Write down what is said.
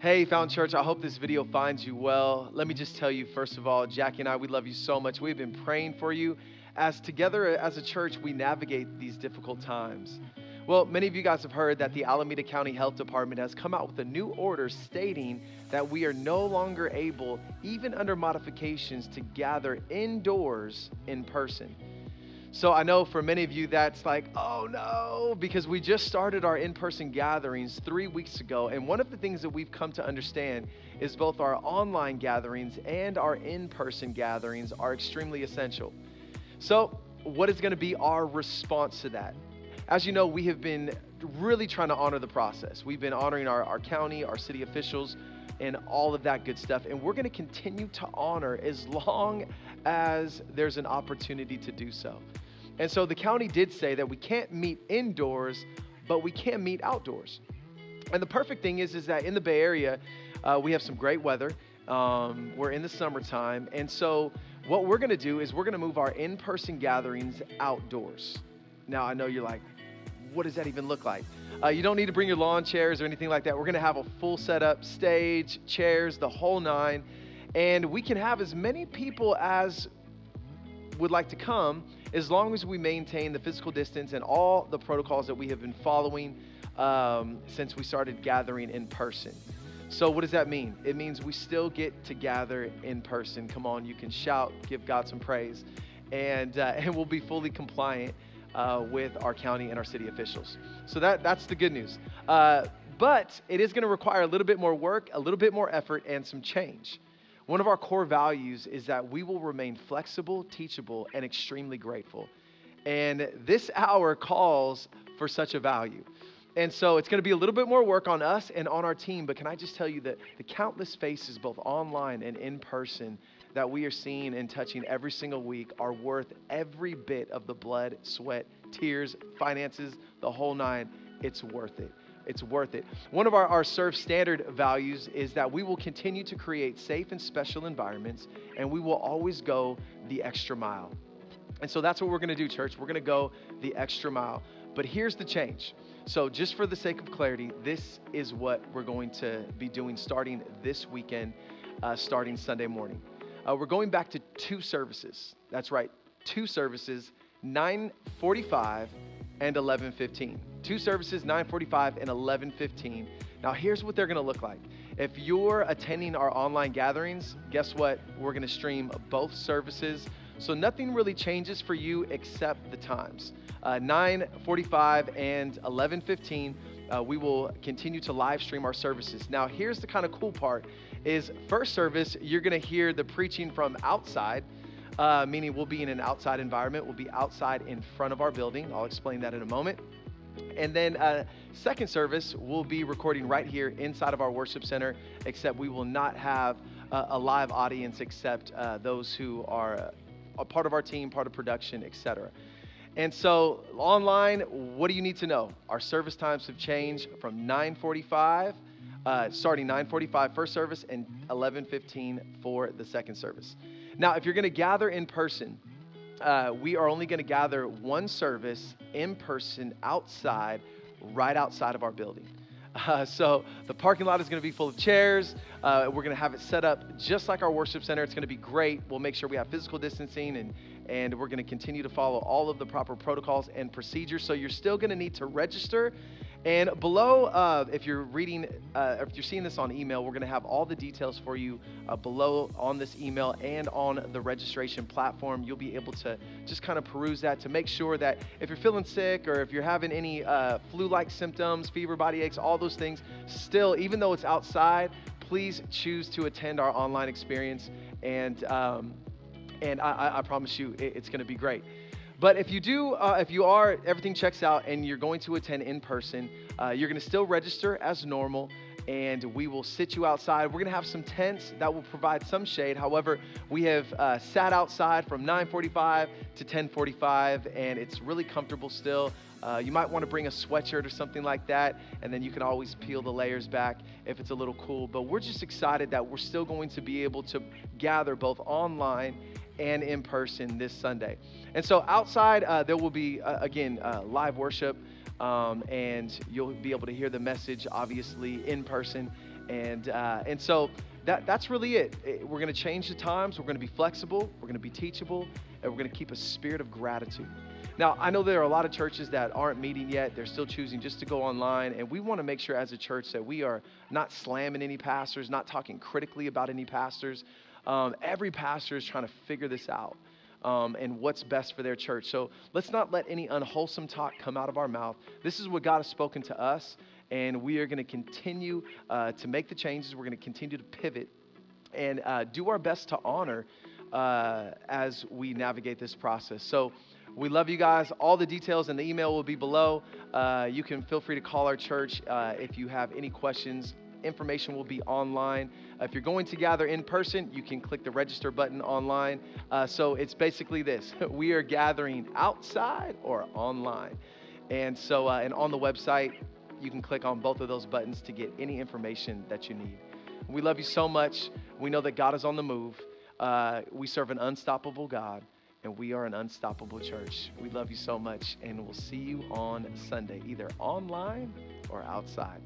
Hey, Fountain Church, I hope this video finds you well. Let me just tell you, first of all, Jackie and I, we love you so much. We've been praying for you as together as a church, we navigate these difficult times. Well, many of you guys have heard that the Alameda County Health Department has come out with a new order stating that we are no longer able, even under modifications, to gather indoors in person. So I know for many of you that's like, oh no, because we just started our in-person gatherings 3 weeks ago. And one of the things that we've come to understand is both our online gatherings and our in-person gatherings are extremely essential. So what is going to be our response to that? As you know, we have been really trying to honor the process. We've been honoring our county, our city officials, and all of that good stuff. And we're going to continue to honor as long as there's an opportunity to do so. And so the county did say that we can't meet indoors, but we can meet outdoors. And the perfect thing is that in the Bay Area, we have some great weather. We're in the summertime. And so what we're going to do is we're going to move our in-person gatherings outdoors. Now, I know you're like, what does that even look like? You don't need to bring your lawn chairs or anything like that. We're going to have a full setup, stage, chairs, the whole nine. And we can have as many people as would like to come as long as we maintain the physical distance and all the protocols that we have been following since we started gathering in person. So what does that mean? It means we still get to gather in person. Come on, you can shout, give God some praise, and we'll be fully compliant with our county and our city officials. So that's the good news. But it is going to require a little bit more work, a little bit more effort, and some change. One of our core values is that we will remain flexible, teachable, and extremely grateful. And this hour calls for such a value. And so it's going to be a little bit more work on us and on our team, but can I just tell you that the countless faces, both online and in person, that we are seeing and touching every single week are worth every bit of the blood, sweat, tears, finances, the whole nine. It's worth it. It's worth it. One of our Serve Standard values is that we will continue to create safe and special environments, and we will always go the extra mile. And so that's what we're going to do, church. We're going to go the extra mile. But here's the change. So just for the sake of clarity, this is what we're going to be doing starting this weekend, starting Sunday morning. We're going back to 2 services. That's right, 2 services, 9:45 and 11:15. 2 services, 9:45 and 11:15. Now here's what they're going to look like. If you're attending our online gatherings, guess what? We're going to stream both services. So nothing really changes for you except the times. 9:45 and 11:15, we will continue to live stream our services. Now, here's the kind of cool part is first service, you're going to hear the preaching from outside, meaning we'll be in an outside environment. We'll be outside in front of our building. I'll explain that in a moment. And then second service, we'll be recording right here inside of our worship center, except we will not have a live audience except those who are a part of our team, part of production, etc. And so online, what do you need to know? Our service times have changed from 9:45, starting 9:45 first service and 11:15 for the second service. Now, if you're going to gather in person, we are only going to gather one service in person outside, right outside of our building. So the parking lot is going to be full of chairs. We're going to have it set up just like our worship center. It's going to be great. We'll make sure we have physical distancing and we're going to continue to follow all of the proper protocols and procedures. So you're still going to need to register. And below, if you're reading, if you're seeing this on email, we're going to have all the details for you below on this email and on the registration platform. You'll be able to just kind of peruse that to make sure that if you're feeling sick or if you're having any flu-like symptoms, fever, body aches, all those things, still, even though it's outside, please choose to attend our online experience. And I promise you, it's going to be great. But if you are, everything checks out and you're going to attend in person, you're going to still register as normal and we will sit you outside. We're going to have some tents that will provide some shade. However, we have sat outside from 9:45 to 10:45 and it's really comfortable still. You might want to bring a sweatshirt or something like that, and then you can always peel the layers back if it's a little cool. But we're just excited that we're still going to be able to gather both online and in person this Sunday. And so outside, there will be, again, live worship, and you'll be able to hear the message, obviously, in person. And so that's really it. We're going to change the times. We're going to be flexible. We're going to be teachable, and we're going to keep a spirit of gratitude. Now, I know there are a lot of churches that aren't meeting yet. They're still choosing just to go online, and we want to make sure as a church that we are not slamming any pastors, not talking critically about any pastors. Every pastor is trying to figure this out. And what's best for their church. So let's not let any unwholesome talk come out of our mouth. This is what God has spoken to us, and we are going to continue to make the changes. We're going to continue to pivot and do our best to honor as we navigate this process. So we love you guys. All the details in the email will be below. You can feel free to call our church if you have any questions. Information will be online. If you're going to gather in person, you can click the register button online. So it's basically this. We are gathering outside or online. And so, and on the website, you can click on both of those buttons to get any information that you need. We love you so much. We know that God is on the move. We serve an unstoppable God, and we are an unstoppable church. We love you so much, and we'll see you on Sunday, either online or outside.